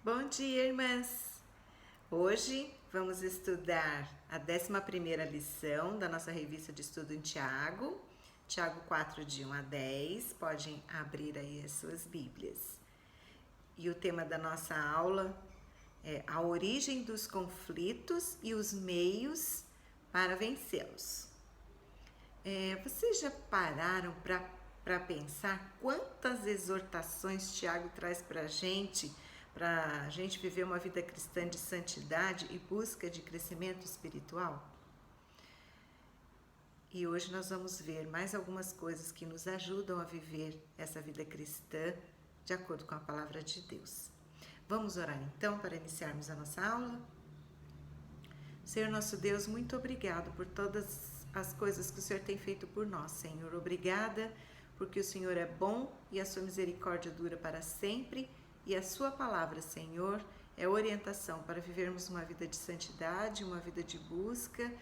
Bom dia, irmãs! Hoje vamos estudar a 11ª lição da nossa revista de estudo em Tiago, Tiago 4, de 1 a 10. Podem abrir aí as suas Bíblias. E o tema da nossa aula é a origem dos conflitos e os meios para vencê-los. Vocês já pararam para pensar quantas exortações Tiago traz para a gente viver uma vida cristã de santidade e busca de crescimento espiritual? E hoje nós vamos ver mais algumas coisas que nos ajudam a viver essa vida cristã de acordo com a palavra de Deus. Vamos orar então para iniciarmos a nossa aula? Senhor nosso Deus, muito obrigado por todas as coisas que o Senhor tem feito por nós, Senhor. Obrigada porque o Senhor é bom e a sua misericórdia dura para sempre, e a sua palavra, Senhor, é orientação para vivermos uma vida de santidade, uma vida de busca,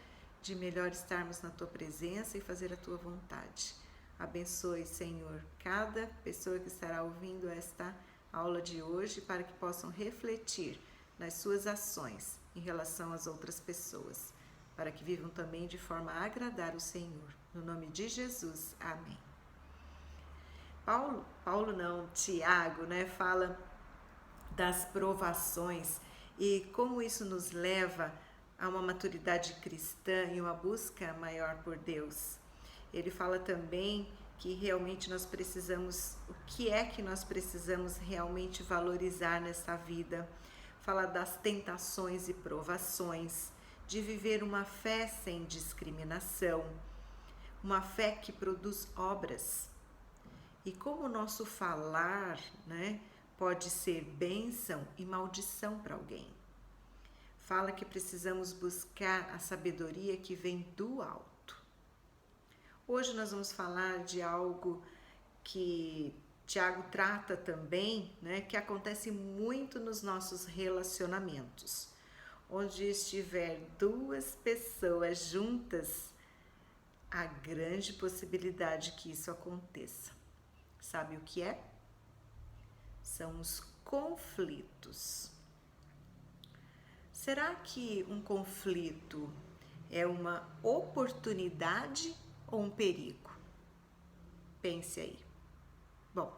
de melhor estarmos na tua presença e fazer a tua vontade. Abençoe, Senhor, cada pessoa que estará ouvindo esta aula de hoje, para que possam refletir nas suas ações em relação às outras pessoas, para que vivam também de forma a agradar o Senhor. No nome de Jesus, amém. Tiago, fala das provações e como isso nos leva a uma maturidade cristã e uma busca maior por Deus. Ele fala também que realmente nós precisamos, o que é que nós precisamos realmente valorizar nessa vida. Fala das tentações e provações, de viver uma fé sem discriminação, uma fé que produz obras. E como o nosso falar, pode ser bênção e maldição para alguém. Fala que precisamos buscar a sabedoria que vem do alto. Hoje nós vamos falar de algo que Tiago trata também, que acontece muito nos nossos relacionamentos. Onde estiver duas pessoas juntas, há grande possibilidade que isso aconteça. Sabe o que é? São os conflitos. Será que um conflito é uma oportunidade ou um perigo? Pense aí. Bom,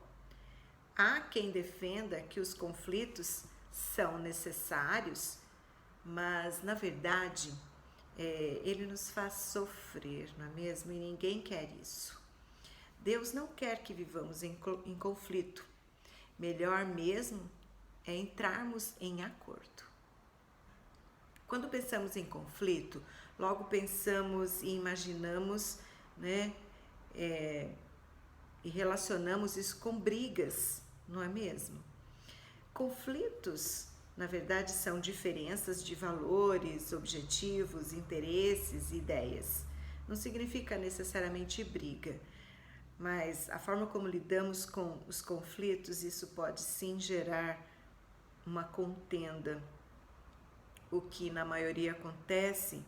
há quem defenda que os conflitos são necessários, mas na verdade ele nos faz sofrer, não é mesmo? E ninguém quer isso. Deus não quer que vivamos em conflito. Melhor mesmo é entrarmos em acordo. Quando pensamos em conflito, logo pensamos e imaginamos, e relacionamos isso com brigas, não é mesmo? Conflitos, na verdade, são diferenças de valores, objetivos, interesses, ideias. Não significa necessariamente briga, mas a forma como lidamos com os conflitos, isso pode sim gerar uma contenda, o que na maioria acontece,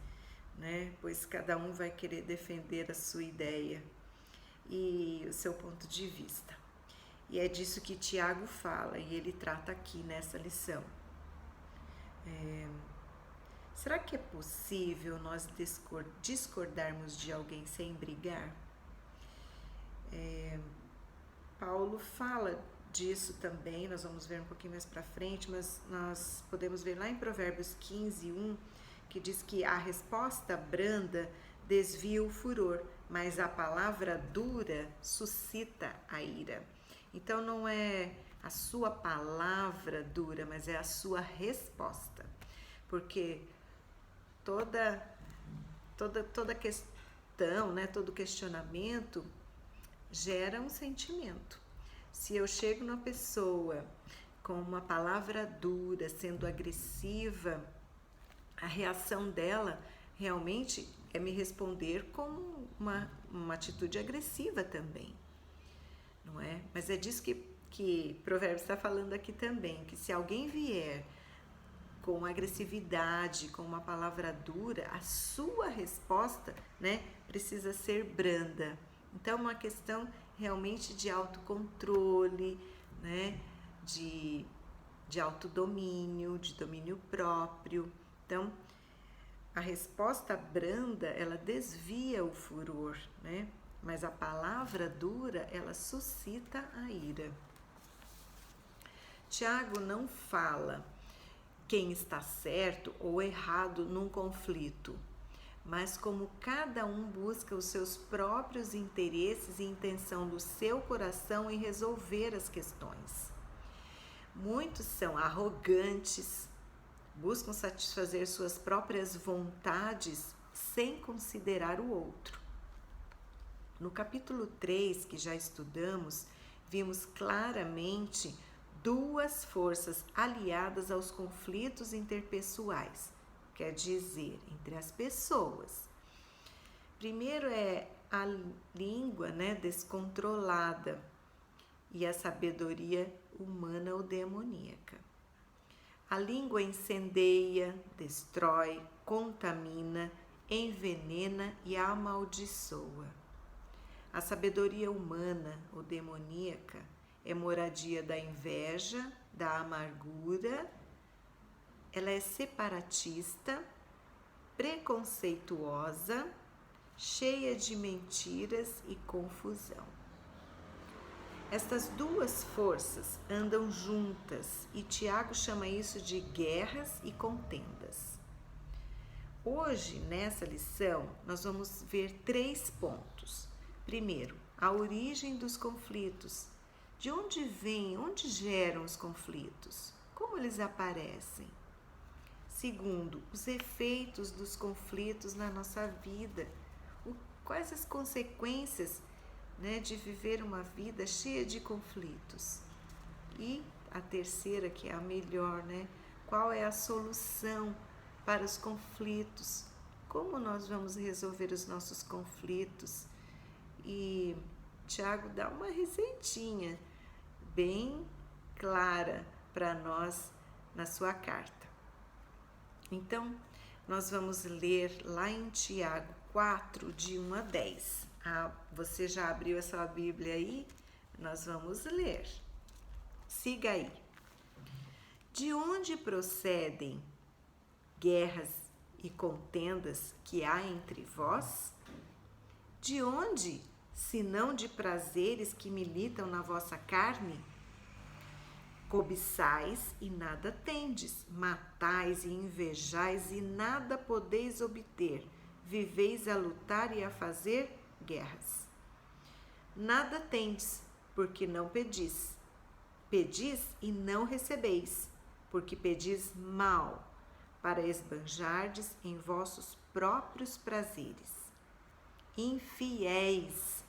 pois cada um vai querer defender a sua ideia e o seu ponto de vista. E é disso que Tiago fala e ele trata aqui nessa lição. Será que é possível nós discordarmos de alguém sem brigar? Paulo fala disso também, nós vamos ver um pouquinho mais para frente, mas nós podemos ver lá em Provérbios 15, 1, que diz que a resposta branda desvia o furor, mas a palavra dura suscita a ira. Então não é a sua palavra dura, mas é a sua resposta, porque toda questão, todo questionamento gera um sentimento. Se eu chego numa pessoa com uma palavra dura, sendo agressiva, a reação dela realmente é me responder com uma atitude agressiva também, não é? Mas é disso que Provérbios está falando aqui também, que se alguém vier com agressividade, com uma palavra dura, a sua resposta, precisa ser branda. Então, é uma questão realmente de autocontrole, de de autodomínio, de domínio próprio. Então, a resposta branda, ela desvia o furor, né? Mas a palavra dura, ela suscita a ira. Tiago não fala quem está certo ou errado num conflito, mas como cada um busca os seus próprios interesses e intenção do seu coração em resolver as questões. Muitos são arrogantes, buscam satisfazer suas próprias vontades sem considerar o outro. No capítulo 3, que já estudamos, vimos claramente duas forças aliadas aos conflitos interpessoais, quer dizer, entre as pessoas. Primeiro é a língua, né, descontrolada e a sabedoria humana ou demoníaca. A língua incendeia, destrói, contamina, envenena e amaldiçoa. A sabedoria humana ou demoníaca é moradia da inveja, da amargura, ela é separatista, preconceituosa, cheia de mentiras e confusão. Estas duas forças andam juntas e Tiago chama isso de guerras e contendas. Hoje, nessa lição, nós vamos ver 3 pontos. Primeiro, a origem dos conflitos. De onde vêm, onde geram os conflitos? Como eles aparecem? Segundo, os efeitos dos conflitos na nossa vida. Quais as consequências, né, de viver uma vida cheia de conflitos? E a terceira, que é a melhor, né? Qual é a solução para os conflitos? Como nós vamos resolver os nossos conflitos? E Tiago dá uma receitinha bem clara para nós na sua carta. Então, nós vamos ler lá em Tiago 4, de 1 a 10. Você já abriu a sua Bíblia aí? Nós vamos ler. Siga aí. De onde procedem guerras e contendas que há entre vós? De onde, senão de prazeres que militam na vossa carne? Cobiçais e nada tendes, matais e invejais e nada podeis obter, viveis a lutar e a fazer guerras. Nada tendes, porque não pedis. Pedis e não recebeis, porque pedis mal, para esbanjardes em vossos próprios prazeres. Infiéis,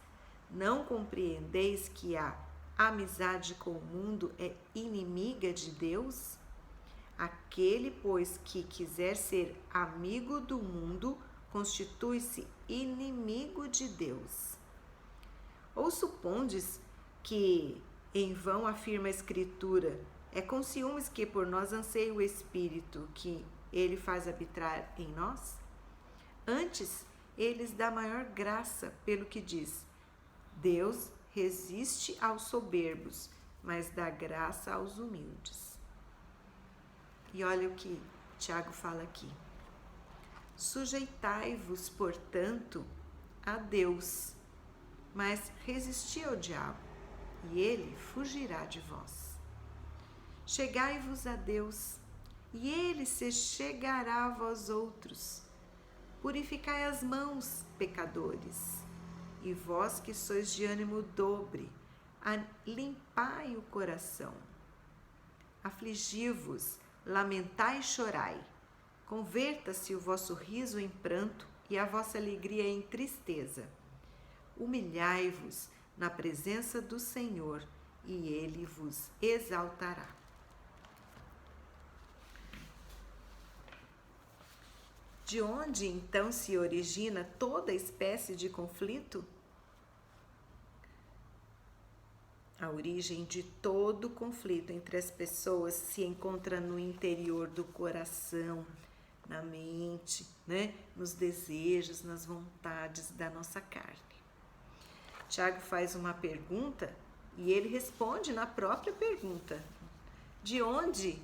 não compreendeis que a amizade com o mundo é inimiga de Deus? Aquele, pois, que quiser ser amigo do mundo, constitui-se inimigo de Deus. Ou supondes que em vão afirma a Escritura, é com ciúmes que por nós anseia o Espírito que ele faz habitar em nós? Antes, eles dá maior graça, pelo que diz, Deus resiste aos soberbos, mas dá graça aos humildes. E olha o que Tiago fala aqui. Sujeitai-vos, portanto, a Deus, mas resisti ao diabo, e ele fugirá de vós. Chegai-vos a Deus, e ele se chegará a vós outros. Purificai as mãos, pecadores, e vós que sois de ânimo dobre, limpai o coração. Afligi-vos, lamentai e chorai. Converta-se o vosso riso em pranto e a vossa alegria em tristeza. Humilhai-vos na presença do Senhor, e ele vos exaltará. De onde então se origina toda espécie de conflito? A origem de todo conflito entre as pessoas se encontra no interior do coração, na mente, né? Nos desejos, nas vontades da nossa carne. Tiago faz uma pergunta e ele responde na própria pergunta. De onde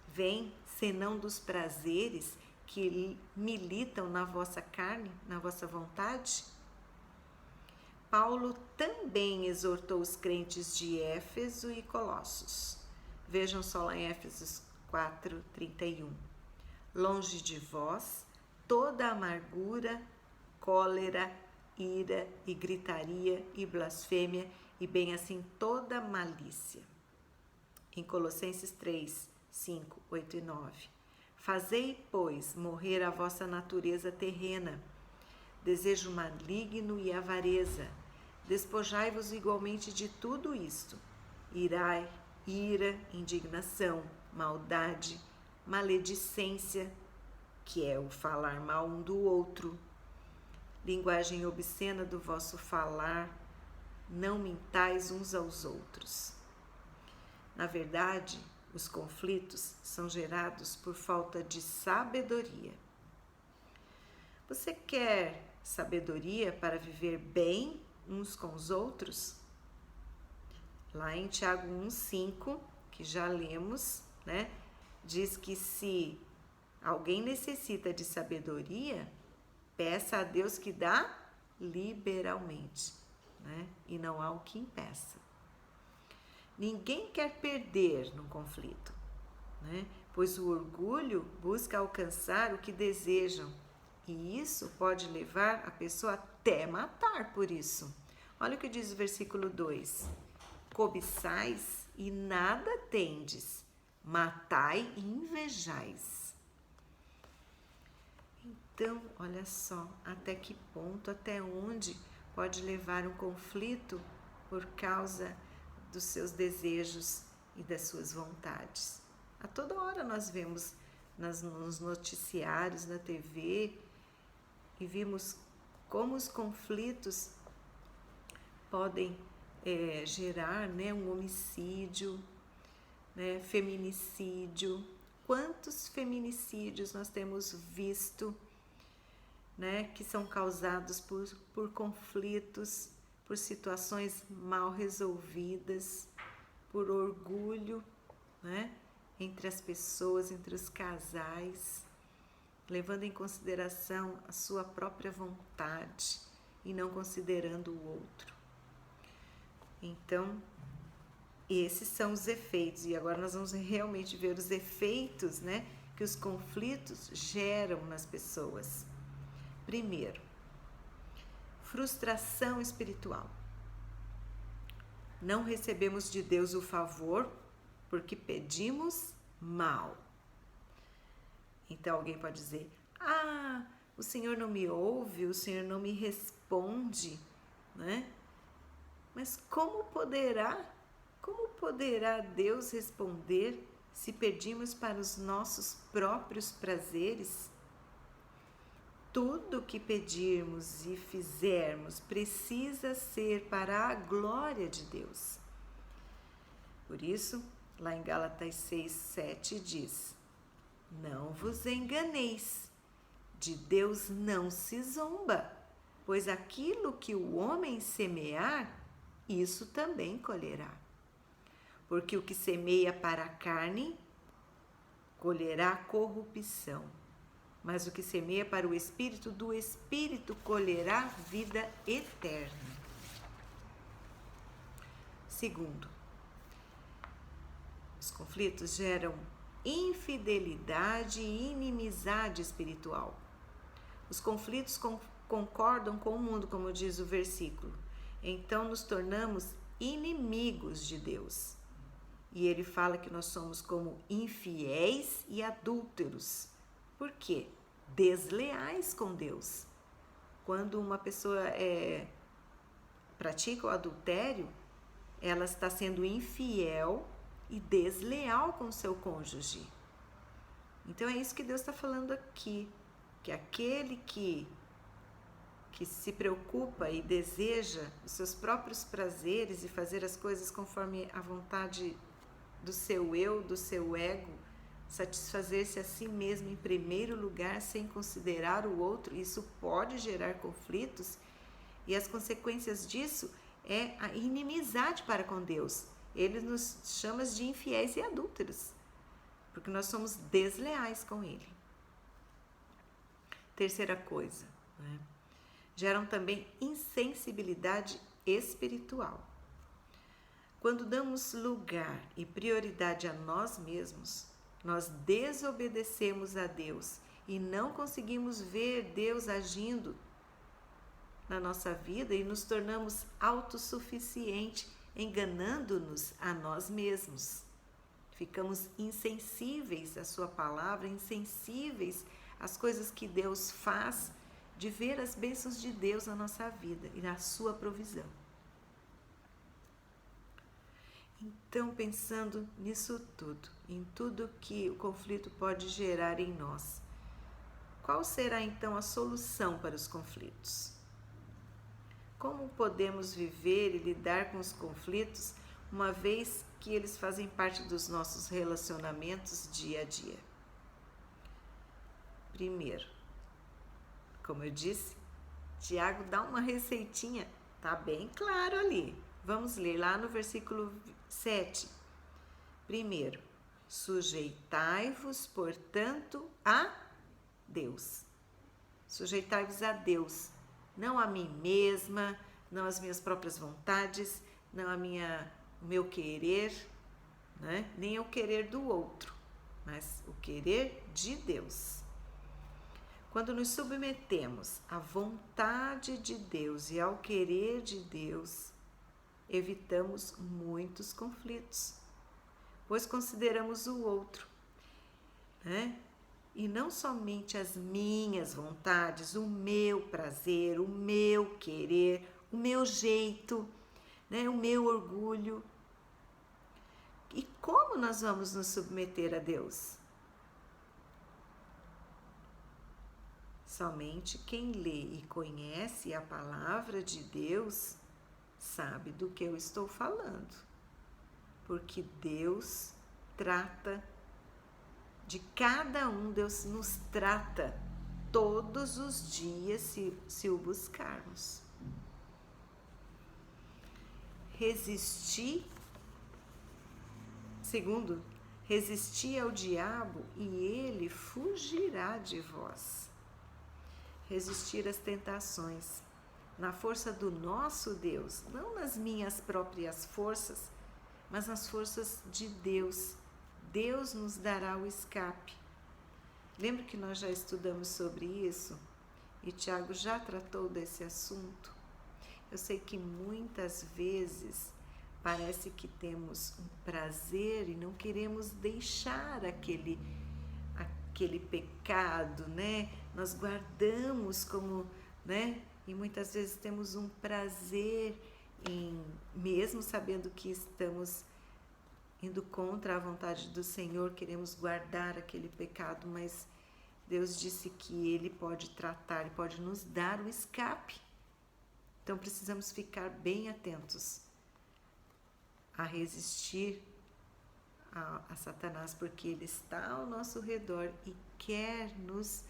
vem, senão dos prazeres que militam na vossa carne, na vossa vontade? Paulo também exortou os crentes de Éfeso e Colossos. Vejam só lá em Éfesos 4:31. Longe de vós toda amargura, cólera, ira e gritaria e blasfêmia, e bem assim toda malícia. Em Colossenses 3:5, 8 e 9. Fazei, pois, morrer a vossa natureza terrena, desejo maligno e avareza. Despojai-vos igualmente de tudo isto: ira, indignação, maldade, maledicência, que é o falar mal um do outro, linguagem obscena do vosso falar, não mintais uns aos outros. Na verdade, os conflitos são gerados por falta de sabedoria. Você quer sabedoria para viver bem uns com os outros? Lá em Tiago 1:5, que já lemos, né, diz que se alguém necessita de sabedoria, peça a Deus que dá liberalmente, né, e não há o que impeça. Ninguém quer perder no conflito, né, pois o orgulho busca alcançar o que desejam, e isso pode levar a pessoa até matar por isso. Olha o que diz o versículo 2. Cobiçais e nada tendes, matai e invejais. Então, olha só, até que ponto, até onde pode levar um conflito por causa dos seus desejos e das suas vontades. A toda hora nós vemos nos noticiários, na TV, e vimos como os conflitos podem gerar, né, um homicídio, né, feminicídio. Quantos feminicídios nós temos visto, né, que são causados por conflitos, por situações mal resolvidas, por orgulho, né, entre as pessoas, entre os casais, levando em consideração a sua própria vontade e não considerando o outro. Então, esses são os efeitos, e agora nós vamos realmente ver os efeitos, né, que os conflitos geram nas pessoas. Primeiro, frustração espiritual. Não recebemos de Deus o favor porque pedimos mal. Então alguém pode dizer: o Senhor não me ouve, o Senhor não me responde, né? Mas como poderá Deus responder se pedimos para os nossos próprios prazeres? Tudo que pedirmos e fizermos precisa ser para a glória de Deus. Por isso, lá em Gálatas 6:7 diz: não vos enganeis, de Deus não se zomba, pois aquilo que o homem semear, isso também colherá. Porque o que semeia para a carne, colherá corrupção, mas o que semeia para o Espírito, do Espírito colherá vida eterna. Segundo, os conflitos geram infidelidade e inimizade espiritual. Os conflitos concordam com o mundo, como diz o versículo. Então nos tornamos inimigos de Deus. E ele fala que nós somos como infiéis e adúlteros. Por quê? Desleais com Deus. Quando uma pessoa pratica o adultério, ela está sendo infiel e desleal com o seu cônjuge. Então é isso que Deus está falando aqui, que aquele que se preocupa e deseja os seus próprios prazeres e fazer as coisas conforme a vontade do seu eu, do seu ego, satisfazer-se a si mesmo em primeiro lugar, sem considerar o outro, isso pode gerar conflitos, e as consequências disso é a inimizade para com Deus. Ele nos chama de infiéis e adúlteros, porque nós somos desleais com Ele. Terceira coisa, né? Geram também insensibilidade espiritual. Quando damos lugar e prioridade a nós mesmos, nós desobedecemos a Deus e não conseguimos ver Deus agindo na nossa vida e nos tornamos autossuficientes, enganando-nos a nós mesmos. Ficamos insensíveis à sua palavra, insensíveis às coisas que Deus faz, de ver as bênçãos de Deus na nossa vida e na sua provisão. Então, pensando nisso tudo, em tudo que o conflito pode gerar em nós, qual será então a solução para os conflitos? Como podemos viver e lidar com os conflitos, uma vez que eles fazem parte dos nossos relacionamentos dia a dia? Primeiro, como eu disse, Tiago dá uma receitinha, tá bem claro ali. Vamos ler lá no versículo 7. Primeiro, sujeitai-vos, portanto, a Deus. Sujeitai-vos a Deus, não a mim mesma, não às minhas próprias vontades, não o meu querer, né? Nem o querer do outro, mas o querer de Deus. Quando nos submetemos à vontade de Deus e ao querer de Deus, evitamos muitos conflitos, pois consideramos o outro, né? E não somente as minhas vontades, o meu prazer, o meu querer, o meu jeito, né? O meu orgulho. E como nós vamos nos submeter a Deus? Somente quem lê e conhece a palavra de Deus sabe do que eu estou falando, porque Deus trata de cada um, Deus nos trata todos os dias se o buscarmos. Segundo, resisti ao diabo e ele fugirá de vós. Resistir às tentações, na força do nosso Deus, não nas minhas próprias forças, mas nas forças de Deus. Deus nos dará o escape. Lembra que nós já estudamos sobre isso? E Tiago já tratou desse assunto? Eu sei que muitas vezes parece que temos um prazer e não queremos deixar aquele pecado, né? Nós guardamos como, né? E muitas vezes temos um prazer em, mesmo sabendo que estamos indo contra a vontade do Senhor, queremos guardar aquele pecado, mas Deus disse que Ele pode tratar, Ele pode nos dar o escape. Então precisamos ficar bem atentos a resistir a Satanás, porque ele está ao nosso redor e quer nos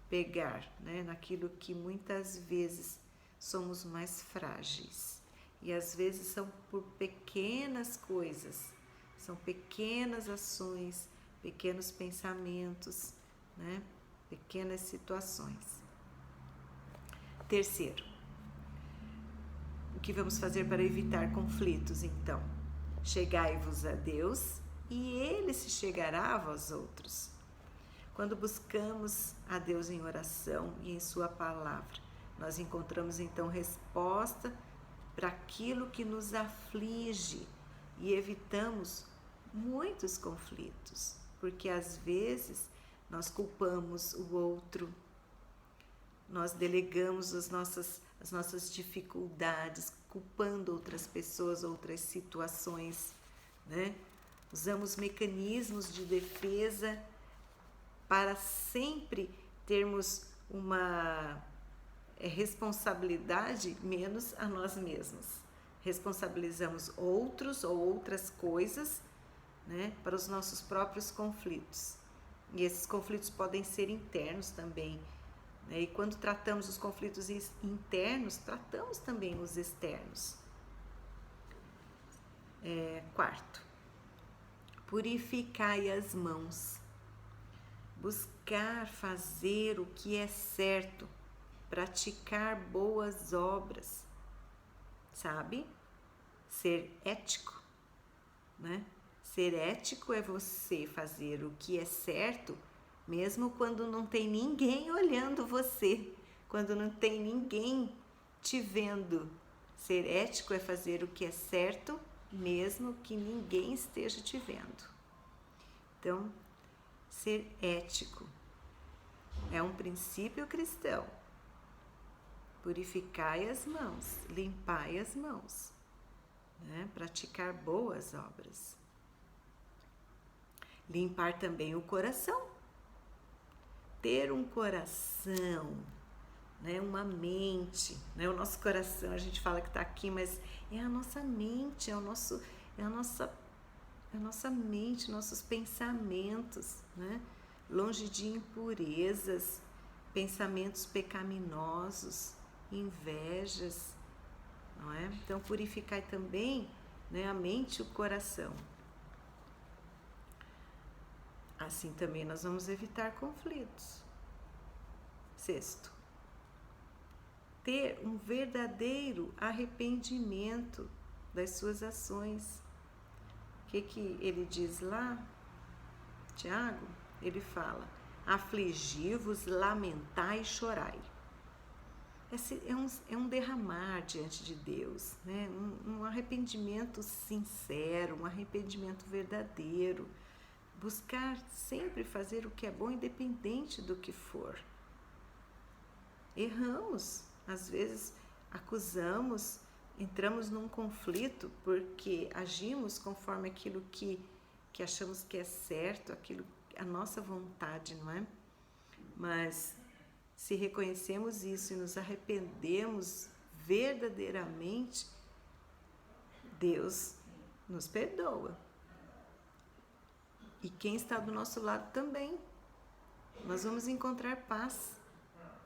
pegar, né, naquilo que muitas vezes somos mais frágeis. E às vezes são por pequenas coisas, são pequenas ações, pequenos pensamentos, né, pequenas situações. Terceiro, o que vamos fazer para evitar conflitos, então? Chegai-vos a Deus e Ele se chegará a vós outros. Quando buscamos a Deus em oração e em Sua palavra, nós encontramos então resposta para aquilo que nos aflige e evitamos muitos conflitos, porque às vezes nós culpamos o outro, nós delegamos as nossas dificuldades, culpando outras pessoas, outras situações, né? Usamos mecanismos de defesa para sempre termos uma responsabilidade menos a nós mesmos. Responsabilizamos outros ou outras coisas, né, para os nossos próprios conflitos. E esses conflitos podem ser internos também, né? E quando tratamos os conflitos internos, tratamos também os externos. Quarto, purificai as mãos. Buscar fazer o que é certo, praticar boas obras, sabe? Ser ético, né? Ser ético é você fazer o que é certo, mesmo quando não tem ninguém olhando você, quando não tem ninguém te vendo. Ser ético é fazer o que é certo, mesmo que ninguém esteja te vendo. Então, ser ético é um princípio cristão. Purificai as mãos, limpai as mãos, né? Praticar boas obras. Limpar também o coração. Ter um coração, né? Uma mente, né? O nosso coração, a gente fala que está aqui, mas é a nossa mente, é a nossa mente, nossos pensamentos, né? Longe de impurezas, pensamentos pecaminosos, invejas, não é? Então purificai também, né, a mente e o coração. Assim também nós vamos evitar conflitos. Sexto, ter um verdadeiro arrependimento das suas ações. O que ele diz lá, Tiago? Ele fala: afligi-vos, lamentai e chorai. Esse é um derramar diante de Deus, né? Um arrependimento sincero, um arrependimento verdadeiro. Buscar sempre fazer o que é bom, independente do que for. Erramos, às vezes acusamos, entramos num conflito porque agimos conforme aquilo que achamos que é certo, aquilo, a nossa vontade, não é? Mas se reconhecemos isso e nos arrependemos verdadeiramente, Deus nos perdoa. E quem está do nosso lado também. Nós vamos encontrar paz.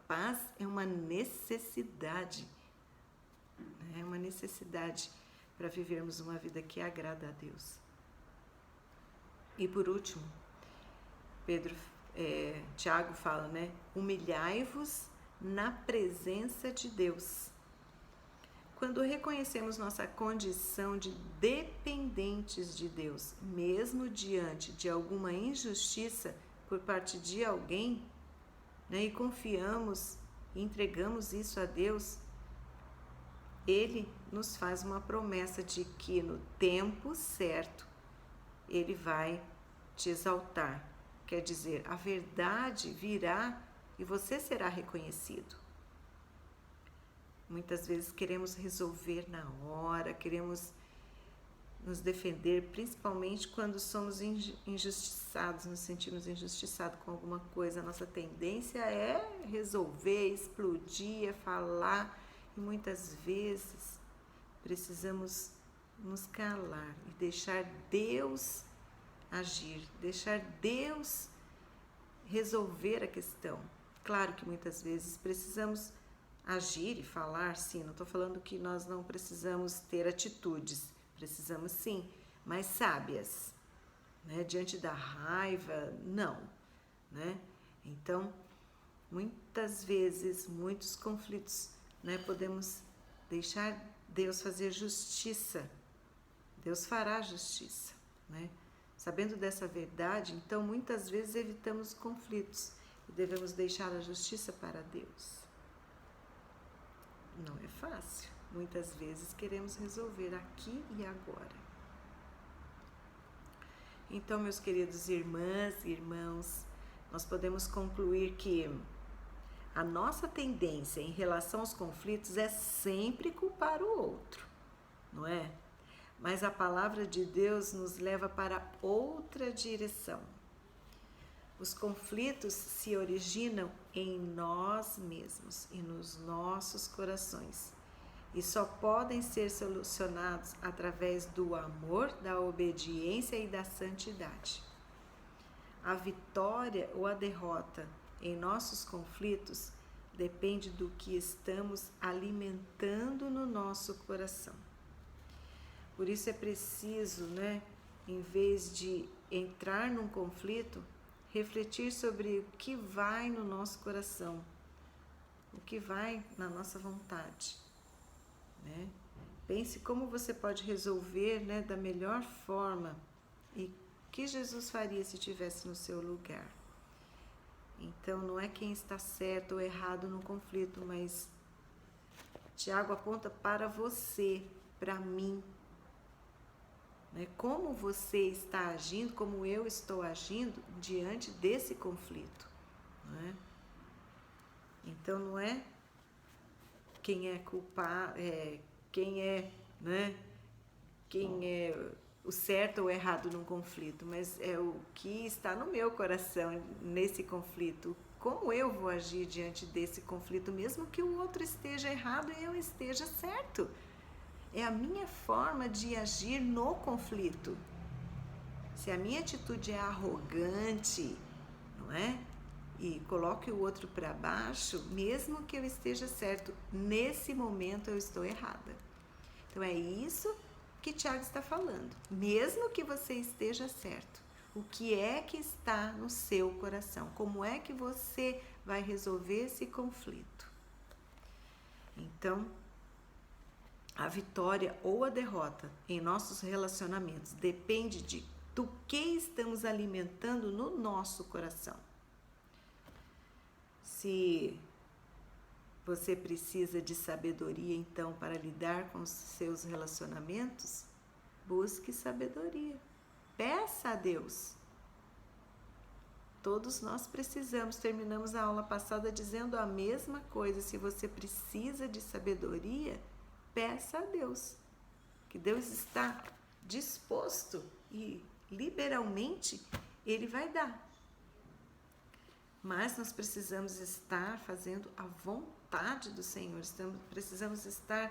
Paz é uma necessidade. É uma necessidade para vivermos uma vida que agrada a Deus. E por último, Tiago fala, né? Humilhai-vos na presença de Deus. Quando reconhecemos nossa condição de dependentes de Deus, mesmo diante de alguma injustiça por parte de alguém, né, e confiamos e entregamos isso a Deus, Ele nos faz uma promessa de que no tempo certo Ele vai te exaltar. Quer dizer, a verdade virá e você será reconhecido. Muitas vezes queremos resolver na hora, queremos nos defender, principalmente quando somos injustiçados, nos sentimos injustiçados com alguma coisa. A nossa tendência é resolver, explodir, é falar, e muitas vezes precisamos nos calar e deixar Deus agir, deixar Deus resolver a questão. Claro que muitas vezes precisamos agir e falar, sim, não estou falando que nós não precisamos ter atitudes, precisamos sim, mas sábias, né? Diante da raiva, não, né? Então, muitas vezes, muitos conflitos, né, podemos deixar Deus fazer justiça, Deus fará justiça, né? Sabendo dessa verdade, então, muitas vezes evitamos conflitos e devemos deixar a justiça para Deus. Não é fácil. Muitas vezes queremos resolver aqui e agora. Então, meus queridos irmãs e irmãos, nós podemos concluir que a nossa tendência em relação aos conflitos é sempre culpar o outro, não é? Mas a palavra de Deus nos leva para outra direção. Os conflitos se originam em nós mesmos e nos nossos corações e só podem ser solucionados através do amor, da obediência e da santidade. A vitória ou a derrota em nossos conflitos depende do que estamos alimentando no nosso coração. Por isso é preciso, né, em vez de entrar num conflito, refletir sobre o que vai no nosso coração, o que vai na nossa vontade, né? Pense como você pode resolver, né, da melhor forma e o que Jesus faria se estivesse no seu lugar. Então, não é quem está certo ou errado no conflito, mas Tiago aponta para você, para mim, né? Como você está agindo, como eu estou agindo diante desse conflito, né? Então, não é quem é culpado, né? Quem é o certo ou errado num conflito, mas é o que está no meu coração nesse conflito. Como eu vou agir diante desse conflito, mesmo que o outro esteja errado e eu esteja certo? É a minha forma de agir no conflito. Se a minha atitude é arrogante, não é? E coloque o outro para baixo, mesmo que eu esteja certo, nesse momento eu estou errada. Então é isso que Tiago está falando. Mesmo que você esteja certo, o que é que está no seu coração? Como é que você vai resolver esse conflito? Então, a vitória ou a derrota em nossos relacionamentos depende do que estamos alimentando no nosso coração. Se você precisa de sabedoria, então, para lidar com os seus relacionamentos, busque sabedoria. Peça a Deus. Todos nós precisamos. Terminamos a aula passada dizendo a mesma coisa. Se você precisa de sabedoria, peça a Deus. Que Deus está disposto e liberalmente Ele vai dar. Mas nós precisamos estar fazendo a vontade do Senhor, precisamos estar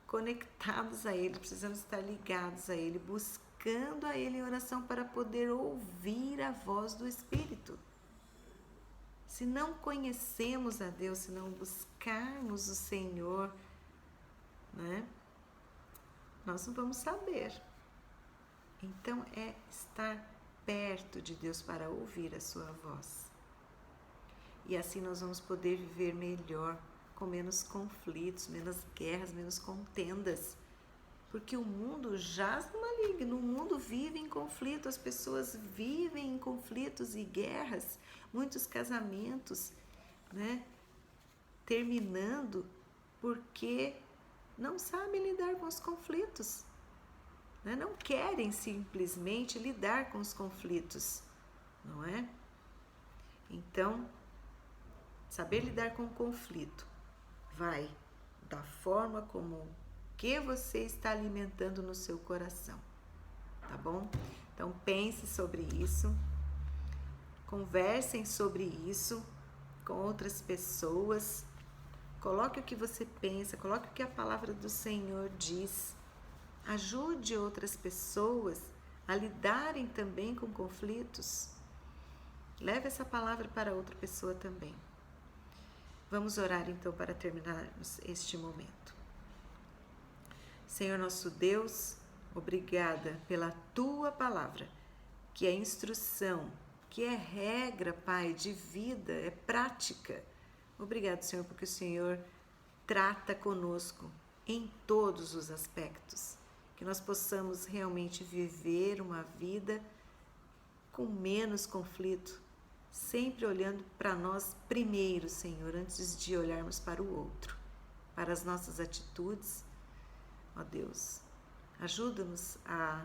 conectados a Ele, precisamos estar ligados a Ele, buscando a Ele em oração para poder ouvir a voz do Espírito. Se não conhecemos a Deus, se não buscarmos o Senhor, né, nós não vamos saber. Então é estar perto de Deus para ouvir a sua voz. E assim nós vamos poder viver melhor, com menos conflitos, menos guerras, menos contendas. Porque o mundo jaz no maligno, o mundo vive em conflito, as pessoas vivem em conflitos e guerras, muitos casamentos, né, terminando porque não sabem lidar com os conflitos, né, não querem simplesmente lidar com os conflitos, não é? Então, saber lidar com o conflito vai da forma como que você está alimentando no seu coração, tá bom? Então pense sobre isso, conversem sobre isso com outras pessoas, coloque o que você pensa, coloque o que a palavra do Senhor diz, ajude outras pessoas a lidarem também com conflitos, leve essa palavra para outra pessoa também. Vamos orar então para terminarmos este momento. Senhor nosso Deus, obrigada pela Tua palavra, que é instrução, que é regra, Pai, de vida, é prática. Obrigado, Senhor, porque o Senhor trata conosco em todos os aspectos, que nós possamos realmente viver uma vida com menos conflito, sempre olhando para nós primeiro, Senhor, antes de olharmos para o outro, para as nossas atitudes. Ó Deus, ajuda-nos a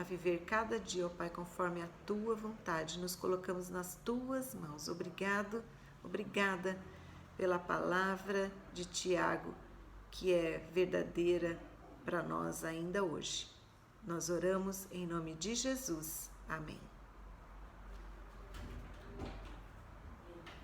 viver cada dia, ó Pai, conforme a Tua vontade. Nos colocamos nas Tuas mãos. Obrigado, obrigada pela palavra de Tiago, que é verdadeira para nós ainda hoje. Nós oramos em nome de Jesus. Amém.